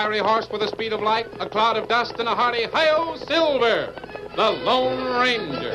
fiery horse with the speed of light, a cloud of dust, and a hearty hi-yo, Silver, the Lone Ranger.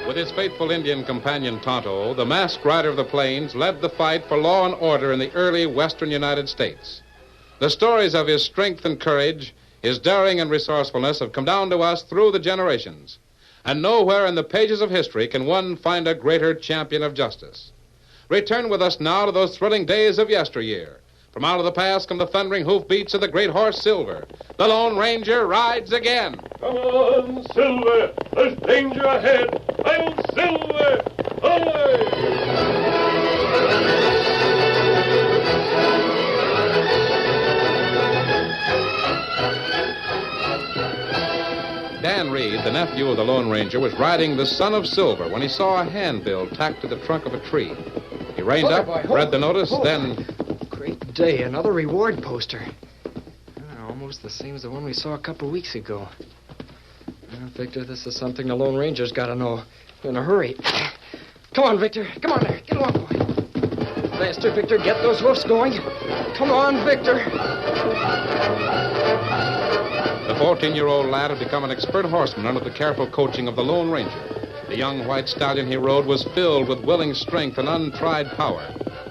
With his faithful Indian companion Tonto, the masked rider of the plains led the fight for law and order in the early western United States. The stories of his strength and courage, his daring and resourcefulness have come down to us through the generations. And nowhere in the pages of history can one find a greater champion of justice. Return with us now to those thrilling days of yesteryear. From out of the past come the thundering hoofbeats of the great horse Silver. The Lone Ranger rides again. Come on, Silver. There's danger ahead. I'm Silver. Dan Reed, the nephew of the Lone Ranger, was riding the Son of Silver when he saw a handbill tacked to the trunk of a tree. He reined up, read the notice, then... Great day, another reward poster. Almost the same as the one we saw a couple weeks ago. Victor, this is something the Lone Ranger's got to know. In a hurry. Come on, Victor. Come on there. Get along, boy. Faster, Victor. Get those hoofs going. Come on, Victor. The 14-year-old lad had become an expert horseman under the careful coaching of the Lone Ranger. The young white stallion he rode was filled with willing strength and untried power.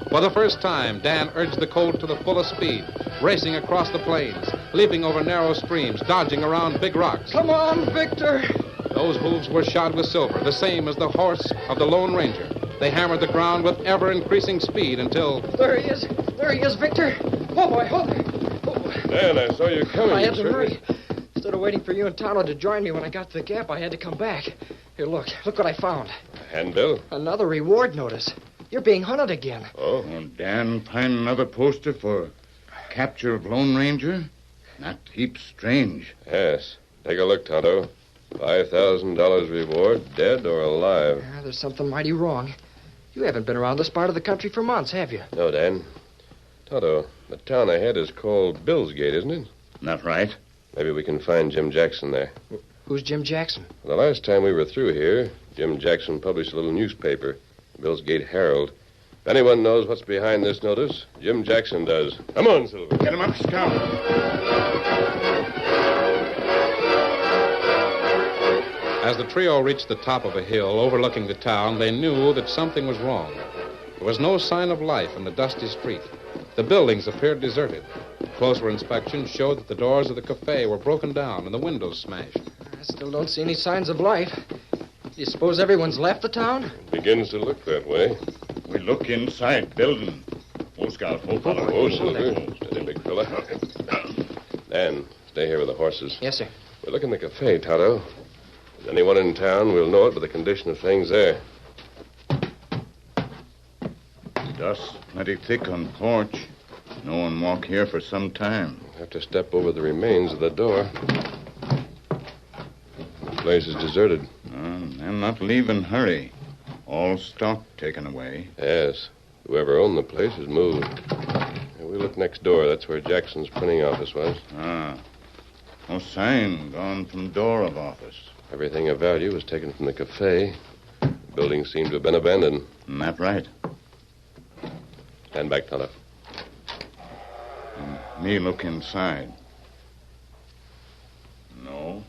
For the first time, Dan urged the colt to the fullest speed, racing across the plains, leaping over narrow streams, dodging around big rocks. Come on, Victor! Those hooves were shod with silver, the same as the horse of the Lone Ranger. They hammered the ground with ever-increasing speed until... There he is. There he is, Victor. Oh, boy, hold there. Oh. Dan, I saw you coming. I had to hurry. Instead of waiting for you and Tonto to join me when I got to the gap, I had to come back. Here, look. Look what I found. A handbill? Another reward notice. You're being hunted again. Oh. Dan find another poster for capture of Lone Ranger? That heaps strange. Yes. Take a look, Tonto. $5,000 reward, dead or alive. There's something mighty wrong. You haven't been around this part of the country for months, have you? No, Dan. Tonto, the town ahead is called Billsgate, isn't it? Not right. Maybe we can find Jim Jackson there. Who's Jim Jackson? The last time we were through here, Jim Jackson published a little newspaper, Billsgate Herald. If anyone knows what's behind this notice, Jim Jackson does. Come on, Silver. Get him up, Scout. As the trio reached the top of a hill overlooking the town, they knew that something was wrong. There was no sign of life in the dusty street. The buildings appeared deserted. Closer inspection showed that the doors of the cafe were broken down and the windows smashed. I still don't see any signs of life. You suppose everyone's left the town? It begins to look that way. We look inside building. Oh, Scout, hold fella. Oh, Silver. Steady, big fella. Dan, stay here with the horses. Yes, sir. We'll look in the cafe, Tonto. If there's anyone in town, we'll know it by the condition of things there. Dust plenty thick on porch. No one walk here for some time. We'll have to step over the remains of the door. The place is deserted. I'm not leaving hurry. All stock taken away. Yes. Whoever owned the place has moved. We looked next door. That's where Jackson's printing office was. Ah. No sign gone from door of office. Everything of value was taken from the cafe. The building seemed to have been abandoned. That right. Stand back, Tonto. Me look inside. No,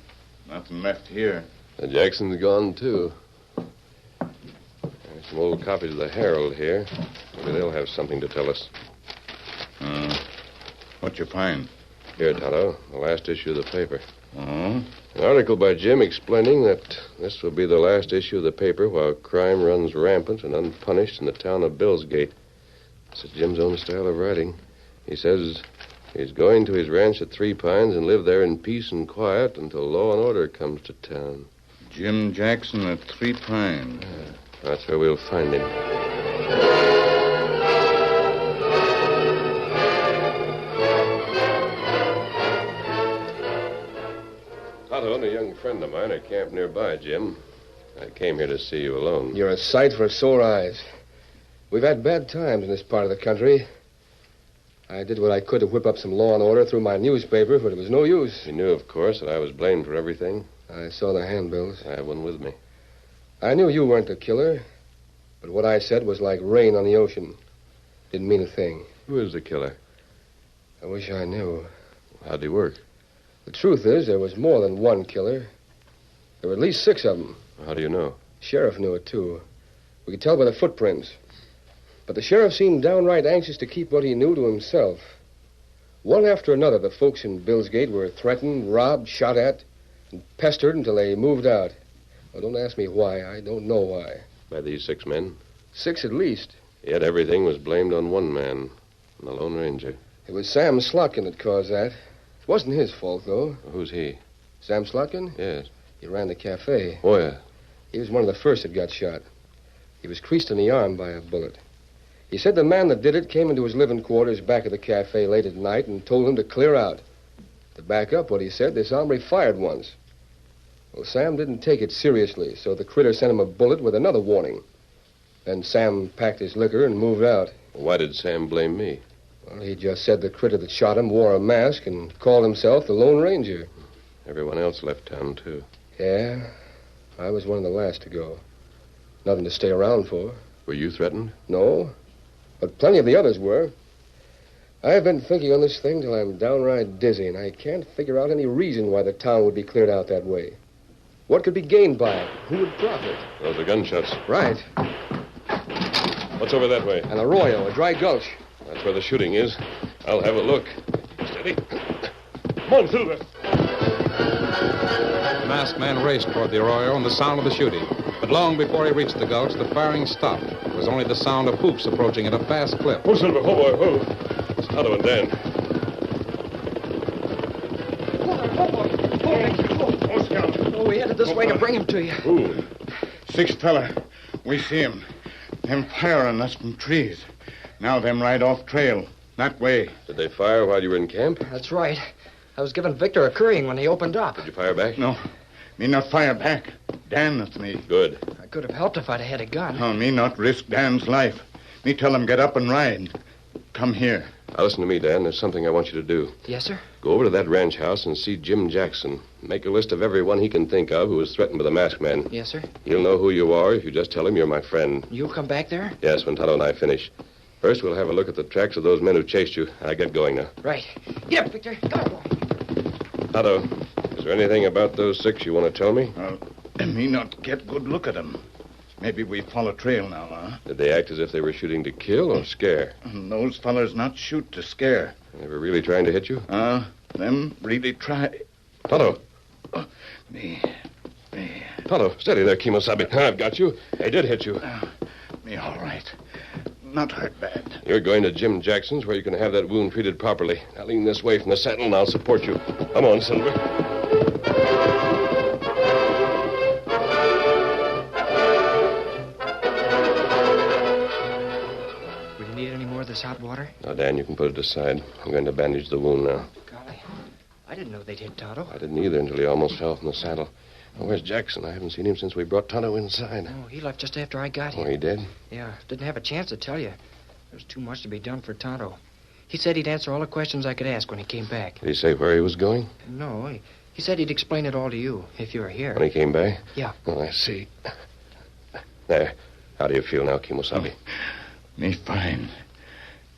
nothing left here. And Jackson's gone, too. There's some old copies of the Herald here. Maybe they'll have something to tell us. What you find? Here, Tonto, the last issue of the paper. Oh? An article by Jim explaining that this will be the last issue of the paper while crime runs rampant and unpunished in the town of Billsgate. This is Jim's own style of writing. He says he's going to his ranch at Three Pines and live there in peace and quiet until law and order comes to town. Jim Jackson at Three Pines. That's where we'll find him. Tonto and a young friend of mine are camped nearby, Jim. I came here to see you alone. You're a sight for sore eyes. We've had bad times in this part of the country. I did what I could to whip up some law and order through my newspaper, but it was no use. You knew, of course, that I was blamed for everything. I saw the handbills. I have one with me. I knew you weren't the killer, but what I said was like rain on the ocean. Didn't mean a thing. Who is the killer? I wish I knew. How'd he work? The truth is, there was more than one killer. There were at least 6 of them. How do you know? The sheriff knew it, too. We could tell by the footprints. But the sheriff seemed downright anxious to keep what he knew to himself. One after another, the folks in Billsgate were threatened, robbed, shot at, and pestered until they moved out. Well, don't ask me why. I don't know why. By these 6 men? 6 at least. Yet everything was blamed on one man, the Lone Ranger. It was Sam Slotkin that caused that. It wasn't his fault, though. Who's he? Sam Slotkin? Yes. He ran the cafe. Oh, yeah. He was one of the first that got shot. He was creased in the arm by a bullet. He said the man that did it came into his living quarters back of the cafe late at night and told him to clear out. To back up what he said, this hombre fired once. Well, Sam didn't take it seriously, so the critter sent him a bullet with another warning. Then Sam packed his liquor and moved out. Why did Sam blame me? Well, he just said the critter that shot him wore a mask and called himself the Lone Ranger. Everyone else left town, too. Yeah, I was one of the last to go. Nothing to stay around for. Were you threatened? No, but plenty of the others were. I've been thinking on this thing till I'm downright dizzy, and I can't figure out any reason why the town would be cleared out that way. What could be gained by it? Who would profit? Those are gunshots. Right. What's over that way? An arroyo, a dry gulch. That's where the shooting is. I'll have a look. Steady. Come on, Silver. The masked man raced toward the arroyo and the sound of the shooting. But long before he reached the gulch, the firing stopped. It was only the sound of hoofs approaching at a fast clip. Oh, Silver. Oh, boy. Oh. It's Tonto and Dan. Oh, Scout. Oh, we headed this way to bring him to you. Who? 6 fella. We see him. Them firing us from trees. Now them right off trail. That way. Did they fire while you were in camp? That's right. I was giving Victor a currying when he opened up. Did you fire back? No. Me not fire back. Dan, that's me. Good. I could have helped if I'd had a gun. No, me not risk Dan's life. Me tell him get up and ride. Come here. Now, listen to me, Dan. There's something I want you to do. Yes, sir? Go over to that ranch house and see Jim Jackson. Make a list of everyone he can think of who was threatened by the masked man. Yes, sir? He'll know who you are if you just tell him you're my friend. You'll come back there? Yes, when Tonto and I finish. First, we'll have a look at the tracks of those men who chased you. I get going now. Right. Get up, Victor. Go, boy. Tonto, is there anything about those 6 you want to tell me? Me not get good look at them. Maybe we follow trail now, huh? Did they act as if they were shooting to kill or scare? Those fellers not shoot to scare. They were really trying to hit you? Them really try. Tonto. Me. Tonto, steady there, Kimosabe. I've got you. They did hit you. Me all right. Not hurt bad. You're going to Jim Jackson's where you can have that wound treated properly. Now lean this way from the saddle and I'll support you. Come on, Silver. Will you need any more of this hot water? Now, Dan, you can put it aside. I'm going to bandage the wound now. Golly. I didn't know they'd hit Tonto. I didn't either until he almost fell from the saddle. Well, where's Jackson? I haven't seen him since we brought Tonto inside. Oh, he left just after I got Oh, here. he did? Yeah, didn't have a chance to tell you. There's too much to be done for Tonto. He said he'd answer all the questions I could ask when he came back. Did he say where he was going? No, he said he'd explain it all to you if you were here. When he came back? Yeah. Oh, I see. There. How do you feel now, Kimosabe? Me fine.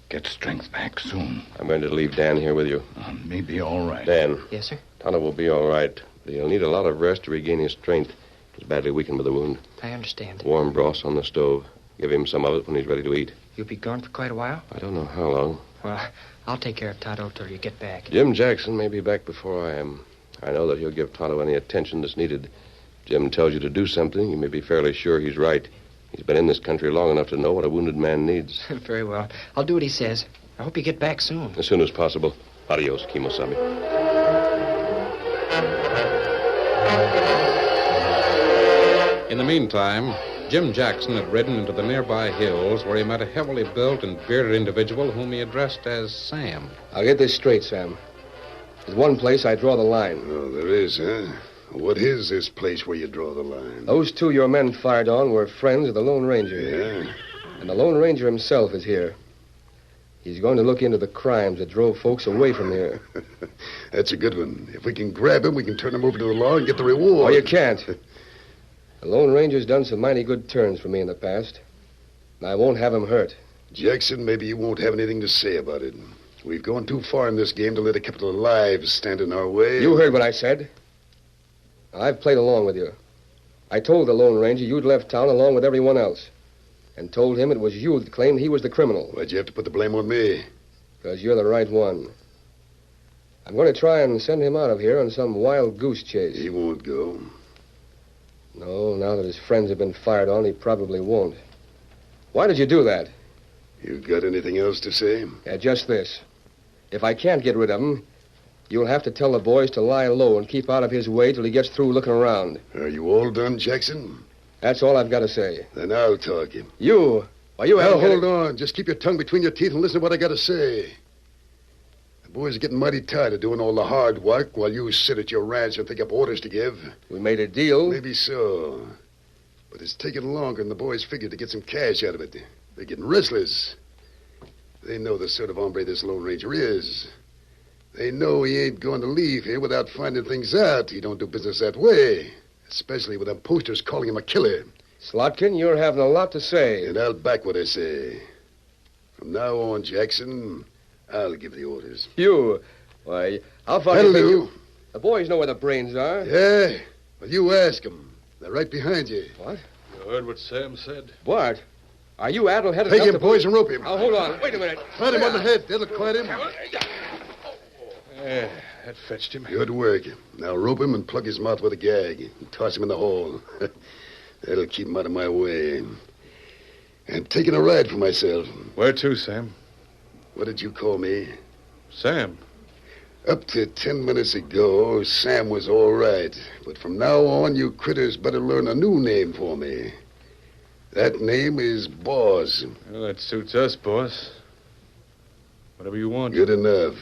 Get strength back soon. I'm going to leave Dan here with you. Me be all right. Dan, Yes, sir? Tonto will be all right, but he'll need a lot of rest to regain his strength. He's badly weakened by the wound. I understand. Warm broth on the stove. Give him some of it when he's ready to eat. You'll be gone for quite a while? I don't know how long. Well, I'll take care of Tonto till you get back. Jim Jackson may be back before I am. I know that he'll give Tonto any attention that's needed. Jim tells you to do something, you may be fairly sure he's right. He's been in this country long enough to know what a wounded man needs. Very well. I'll do what he says. I hope you get back soon. As soon as possible. Adios, Kimosabe. In the meantime, Jim Jackson had ridden into the nearby hills where he met a heavily built and bearded individual whom he addressed as Sam. I'll get this straight, Sam. There's one place I draw the line. Oh, there is, huh? What is this place where you draw the line? Those two your men fired on were friends of the Lone Ranger. Yeah? And the Lone Ranger himself is here. He's going to look into the crimes that drove folks away from here. That's a good one. If we can grab him, we can turn him over to the law and get the reward. Oh, you can't. The Lone Ranger's done some mighty good turns for me in the past. And I won't have him hurt. Jackson, maybe you won't have anything to say about it. We've gone too far in this game to let a couple of lives stand in our way. You heard what I said. I've played along with you. I told the Lone Ranger you'd left town along with everyone else. And told him it was you that claimed he was the criminal. Why'd you have to put the blame on me? Because you're the right one. I'm going to try and send him out of here on some wild goose chase. He won't go. No, now that his friends have been fired on, he probably won't. Why did you do that? You got anything else to say? Yeah, just this. If I can't get rid of him, you'll have to tell the boys to lie low and keep out of his way till he gets through looking around. Are you all done, Jackson? That's all I've got to say. Then I'll talk. You? Why, you Now, haven't... hold on. Just keep your tongue between your teeth and listen to what I got to say. The boys are getting mighty tired of doing all the hard work while you sit at your ranch and think up orders to give. We made a deal. Maybe so. But it's taking longer than the boys figured to get some cash out of it. They're getting restless. They know the sort of hombre this Lone Ranger is. They know he ain't going to leave here without finding things out. He don't do business that way. Especially with them posters calling him a killer. Slotkin, you're having a lot to say. And I'll back what I say. From now on, Jackson, I'll give the orders. You? Why, how far That'll do you do. think... The boys know where the brains are. Yeah? Well, you ask them. They're right behind you. What? You heard what Sam said? Bart, are you addle-headed Take enough him, to... boys, and rope him. Now, hold on. Wait a minute. Pat him on the head. That'll quiet him. Yeah, that fetched him. Good work. Now rope him and plug his mouth with a gag. And toss him in the hole. That'll keep him out of my way. And taking a ride for myself. Where to, Sam? What did you call me? Sam. Up to 10 minutes ago, Sam was all right. But from now on, you critters better learn a new name for me. That name is Boss. Well, that suits us, boss. Whatever you want. Good enough.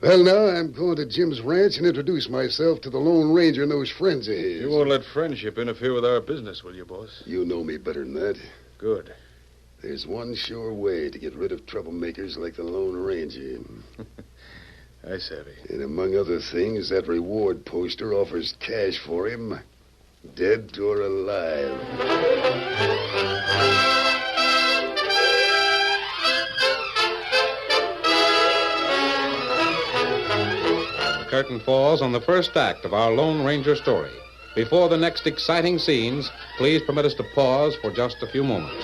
Well, now, I'm going to Jim's ranch and introduce myself to the Lone Ranger and those friends of his. You won't let friendship interfere with our business, will you, boss? You know me better than that. Good. There's one sure way to get rid of troublemakers like the Lone Ranger. I savvy. And among other things, that reward poster offers cash for him, dead or alive. The curtain falls on the first act of our Lone Ranger story. Before the next exciting scenes, please permit us to pause for just a few moments.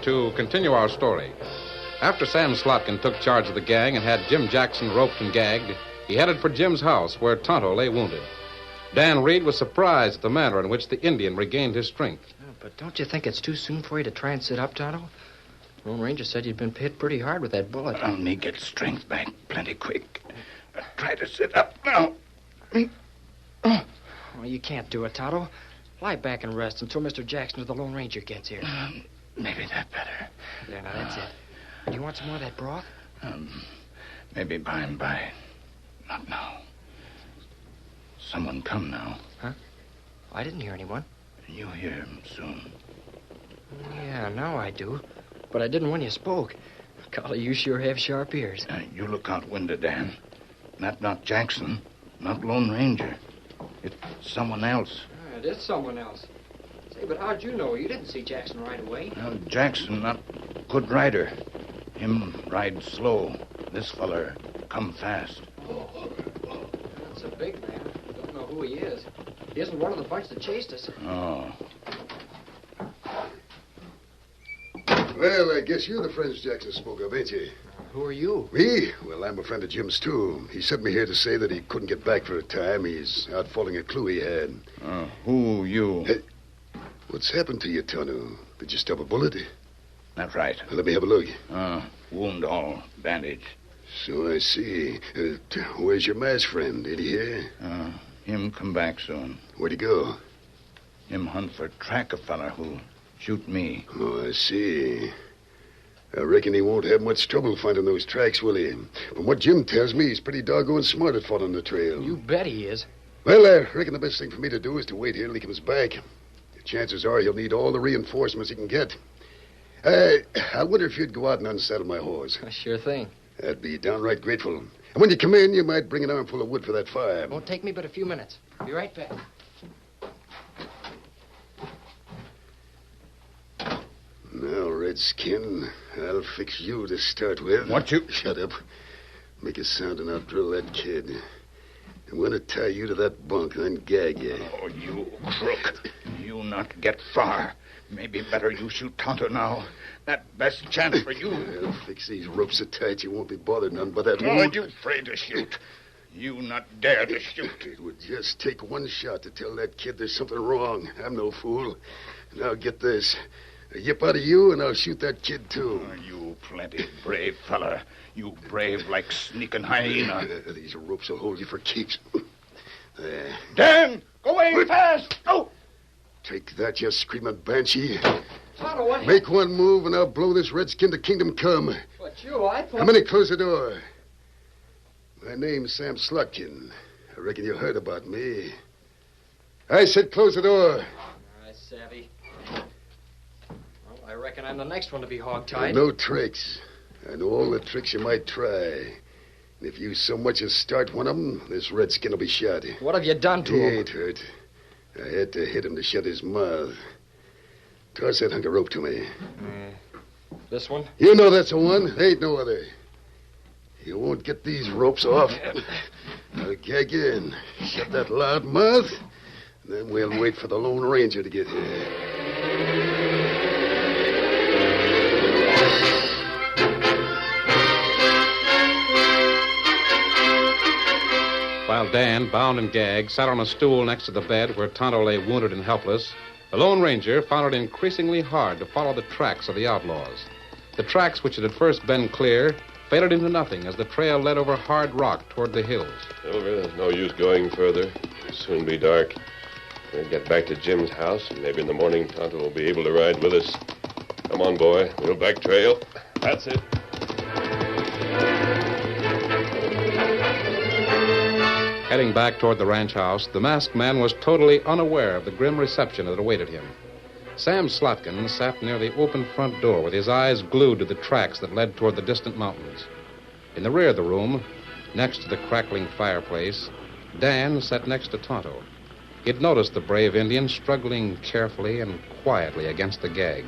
to continue our story. After Sam Slotkin took charge of the gang and had Jim Jackson roped and gagged, he headed for Jim's house where Tonto lay wounded. Dan Reed was surprised at the manner in which the Indian regained his strength. But don't you think it's too soon for you to try and sit up, Tonto? Lone Ranger said you'd been hit pretty hard with that bullet. I'll me get strength back plenty quick. Try to sit up now. Oh, you can't do it, Tonto. Lie back and rest until Mr. Jackson or the Lone Ranger gets here. Maybe that better. There, now that's it. Do you want some more of that broth? Maybe by and by. Not now. Someone come now. Huh? I didn't hear anyone. You hear him soon. Yeah, now I do. But I didn't when you spoke. Golly, you sure have sharp ears. You look out window, Dan. That's not Jackson. Not Lone Ranger. It's someone else. It is someone else. Say, but how'd you know? You didn't see Jackson right away. Jackson, not good rider. Him ride slow. This feller come fast. That's a big man. Don't know who he is. He isn't one of the bunch that chased us. Oh. Well, I guess you're the friends Jackson spoke of, ain't you? Who are you? Me? Well, I'm a friend of Jim's, too. He sent me here to say that he couldn't get back for a time. He's out following a clue he had. Who you? Hey, what's happened to you, Tonto? Did you stop a bullet? That's right. Well, let me have a look. Wound all bandaged. So I see. Where's your masked friend? Ain't he here? Him come back soon. Where'd he go? Him hunt for track a feller who shoot me. Oh, I see. I reckon he won't have much trouble finding those tracks, will he? From what Jim tells me, he's pretty doggone smart at following the trail. You bet he is. Well, I reckon the best thing for me to do is to wait here till he comes back. The chances are he'll need all the reinforcements he can get. I wonder if you'd go out and unsaddle my horse. Sure thing. I'd be downright grateful. And when you come in, you might bring an armful of wood for that fire. Won't take me but a few minutes. Be right back. Now, Redskin, I'll fix you to start with. What you... Shut up. Make a sound and I'll drill that kid. I'm going to tie you to that bunk, then gag you. Oh, you crook. You not get far. Maybe better you shoot Tonto now. That best chance for you. I'll fix these ropes so tight you won't be bothered none by that Oh, wound. you afraid to shoot. You not dare to shoot. It would just take one shot to tell that kid there's something wrong. I'm no fool. Now get this. A yip out of you, and I'll shoot that kid, too. Oh, you plenty brave fella. You brave like sneaking hyena. These ropes will hold you for keeps. There. Dan, go away fast. Go. Take that, you screaming banshee. Tonto, what? Make one move, and I'll blow this redskin to kingdom come. What, you? I thought... How many close the door? My name's Sam Slotkin. I reckon you heard about me. I said close the door. I savvy. Well, I reckon I'm the next one to be hogtied. No tricks. I know all the tricks you might try. And if you so much as start one of them, this redskin will be shot. What have you done to He him? ain't hurt. I had to hit him to shut his mouth. Toss that hunk of rope to me. This one? You know that's the one. There ain't no other. You won't get these ropes off. I'll gag you in. Shut that loud mouth. And then we'll wait for the Lone Ranger to get here. While Dan, bound and gagged, sat on a stool next to the bed where Tonto lay wounded and helpless, the Lone Ranger found it increasingly hard to follow the tracks of the outlaws. The tracks, which had at first been clear, faded into nothing as the trail led over hard rock toward the hills. Silver, there's no use going further. It'll soon be dark. We'll get back to Jim's house, and maybe in the morning Tonto will be able to ride with us. Come on, boy. We'll back trail. That's it. Heading back toward the ranch house, the masked man was totally unaware of the grim reception that awaited him. Sam Slotkin sat near the open front door with his eyes glued to the tracks that led toward the distant mountains. In the rear of the room, next to the crackling fireplace, Dan sat next to Tonto. He'd noticed the brave Indian struggling carefully and quietly against the gag.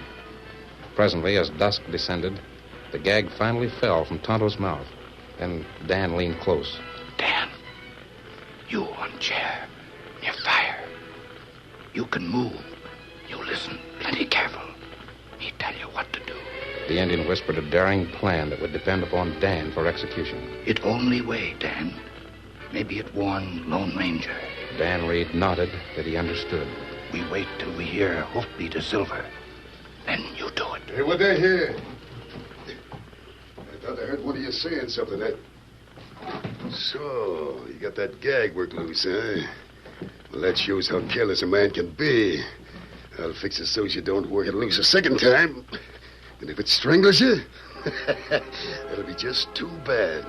Presently, as dusk descended, the gag finally fell from Tonto's mouth, and Dan leaned close. Dan, you on chair near fire. You can move. You listen plenty careful. He tell you what to do. The Indian whispered a daring plan that would depend upon Dan for execution. It only way, Dan. Maybe it warn Lone Ranger. Dan Reed nodded that he understood. We wait till we hear hoofbeat of Silver. Then you do it. Hey, what they hear? I thought I heard one of you saying something. So, you got that gag worked loose, huh? Well, that shows how careless a man can be. I'll fix it so you don't work it loose a second time. And if it strangles you, that'll be just too bad.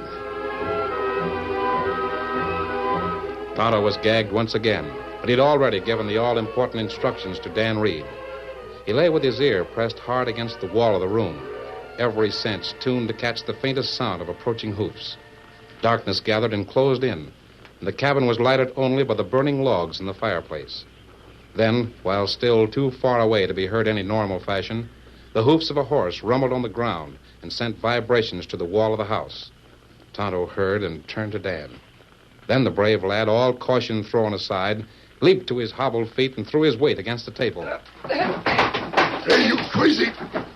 Tonto was gagged once again, but he'd already given the all-important instructions to Dan Reed. He lay with his ear pressed hard against the wall of the room, every sense tuned to catch the faintest sound of approaching hoofs. Darkness gathered and closed in, and the cabin was lighted only by the burning logs in the fireplace. Then, while still too far away to be heard any normal fashion, the hoofs of a horse rumbled on the ground and sent vibrations to the wall of the house. Tonto heard and turned to Dan. Then the brave lad, all caution thrown aside, leaped to his hobbled feet and threw his weight against the table. Hey, you crazy!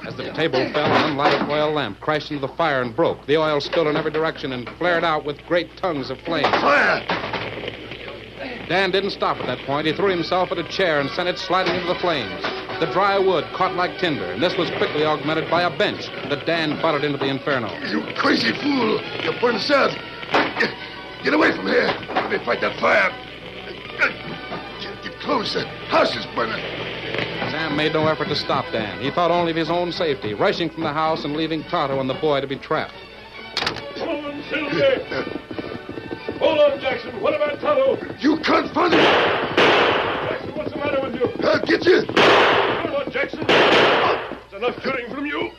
As the table fell, an unlighted oil lamp crashed into the fire and broke. The oil spilled in every direction and flared out with great tongues of flame. Fire! Dan didn't stop at that point. He threw himself at a chair and sent it sliding into the flames. The dry wood caught like tinder, and this was quickly augmented by a bench that Dan butted into the inferno. You crazy fool! You'll burn us out! Get away from here! Let me fight that fire! Get close! The house is burning! Sam made no effort to stop Dan. He thought only of his own safety, rushing from the house and leaving Tonto and the boy to be trapped. Hold on, Silver! Hold on, Jackson. What about Tonto? You confounded! Jackson, what's the matter with you? I'll get you! Hold on, Jackson. There's enough shooting from you.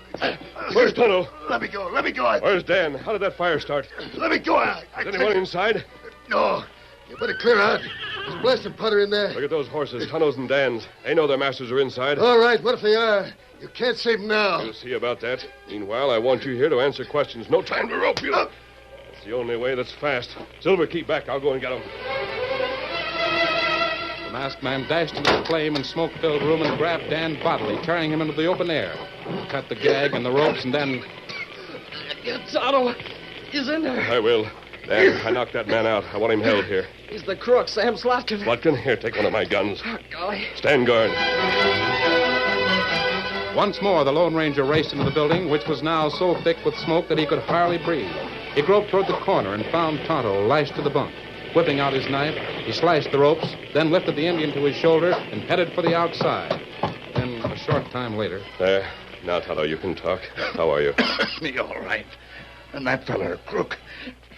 Where's Tonto? Let me go. Let me go. Where's Dan? How did that fire start? Let me go. Is anyone inside? No. You better clear out. There's blasted powder in there. Look at those horses, Tonto's and Dan's. They know their masters are inside. All right, what if they are? You can't save them now. We'll see about that. Meanwhile, I want you here to answer questions. No time to rope you. That's the only way that's fast. Silver, keep back. I'll go and get him. The masked man dashed into the flame and smoke-filled room and grabbed Dan bodily, carrying him into the open air. He cut the gag and the ropes and then... Tonto, he's in there. I will. Dan, I knocked that man out. I want him held here. He's the crook, Sam Slotkin. Slotkin, here, take one of my guns. Oh, golly. Stand guard. Once more, the Lone Ranger raced into the building, which was now so thick with smoke that he could hardly breathe. He groped toward the corner and found Tonto lashed to the bunk. Whipping out his knife, he slashed the ropes, then lifted the Indian to his shoulder and headed for the outside. Then, a short time later... There. Now, Tonto, you can talk. How are you? Me all right. And that feller, Crook,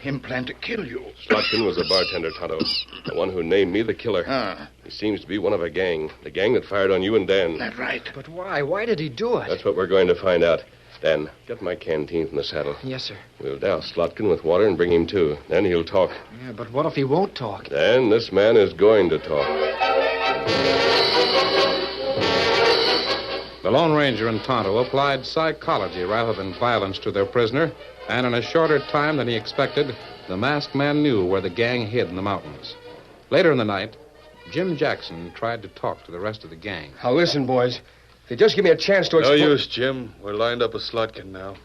him planned to kill you. Slotkin was the bartender, Tonto. The one who named me the killer. He seems to be one of a gang. The gang that fired on you and Dan. That's right. But why? Why did he do it? That's what we're going to find out. Dan, get my canteen from the saddle. Yes, sir. We'll douse Slotkin with water and bring him to. Then he'll talk. Yeah, but what if he won't talk? Then this man is going to talk. The Lone Ranger and Tonto applied psychology rather than violence to their prisoner, and in a shorter time than he expected, the masked man knew where the gang hid in the mountains. Later in the night, Jim Jackson tried to talk to the rest of the gang. Now, listen, boys. If you just give me a chance to No explain... use, Jim. We're lined up with Slotkin now.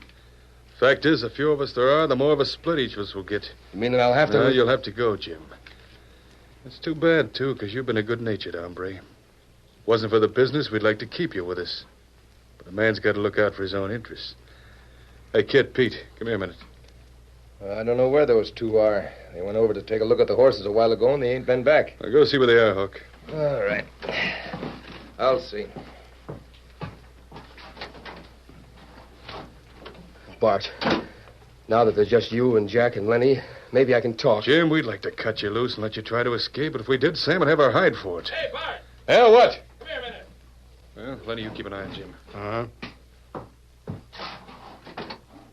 Fact is, the fewer of us there are, the more of a split each of us will get. You mean that I'll have to... No, you'll have to go, Jim. It's too bad, too, because you've been a good-natured hombre. Wasn't for the business, we'd like to keep you with us. But a man's got to look out for his own interests. Hey, Kid, Pete, come here a minute. I don't know where those two are. They went over to take a look at the horses a while ago, and they ain't been back. Now go see where they are, Hook. All right. I'll see. Bart, now that there's just you and Jack and Lenny, maybe I can talk. Jim, we'd like to cut you loose and let you try to escape, but if we did, Sam would have our hide for it. Hey, Bart! Hell, what? Come here a minute. Well, Lenny, you keep an eye on Jim. Uh-huh.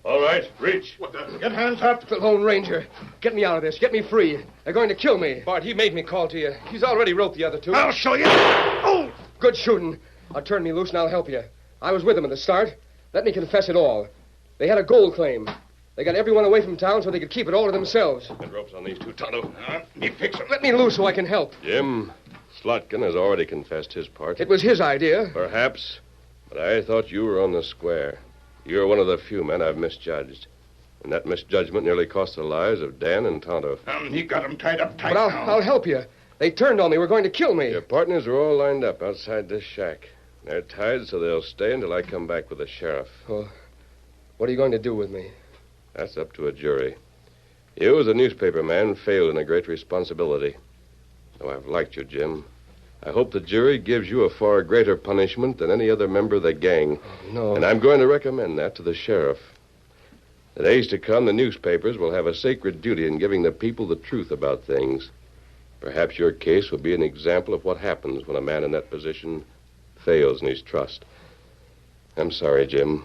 All right, reach. What the? Get hands up. The Lone Ranger, get me out of this. Get me free. They're going to kill me. Bart, he made me call to you. He's already roped the other two. I'll show you. Oh! Good shooting. Now turn me loose and I'll help you. I was with them at the start. Let me confess it all. They had a gold claim. They got everyone away from town so they could keep it all to themselves. Get ropes on these two, Tonto. Me fix him. Let me loose so I can help. Jim, Slotkin has already confessed his part. It was his idea. Perhaps, but I thought you were on the square. You're one of the few men I've misjudged. And that misjudgment nearly cost the lives of Dan and Tonto. He got him tied up tight But now. I'll help you. They turned on me. Were going to kill me. Your partners are all lined up outside this shack. They're tied so they'll stay until I come back with the sheriff. Well, what are you going to do with me? That's up to a jury. You, as a newspaper man, failed in a great responsibility. Though I've liked you, Jim, I hope the jury gives you a far greater punishment than any other member of the gang. Oh, no. And I'm going to recommend that to the sheriff. The days to come, the newspapers will have a sacred duty in giving the people the truth about things. Perhaps your case will be an example of what happens when a man in that position fails in his trust. I'm sorry, Jim,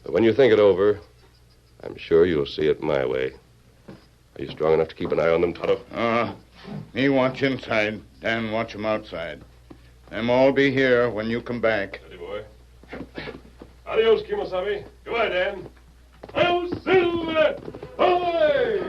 but when you think it over, I'm sure you'll see it my way. Are you strong enough to keep an eye on them, Tonto? Me watch inside, Dan watch him outside. Them all be here when you come back. Steady, boy. Adios, Kimosabe. Goodbye, Dan. Adios, Silver! Away!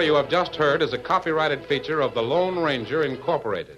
You have just heard is a copyrighted feature of the Lone Ranger Incorporated.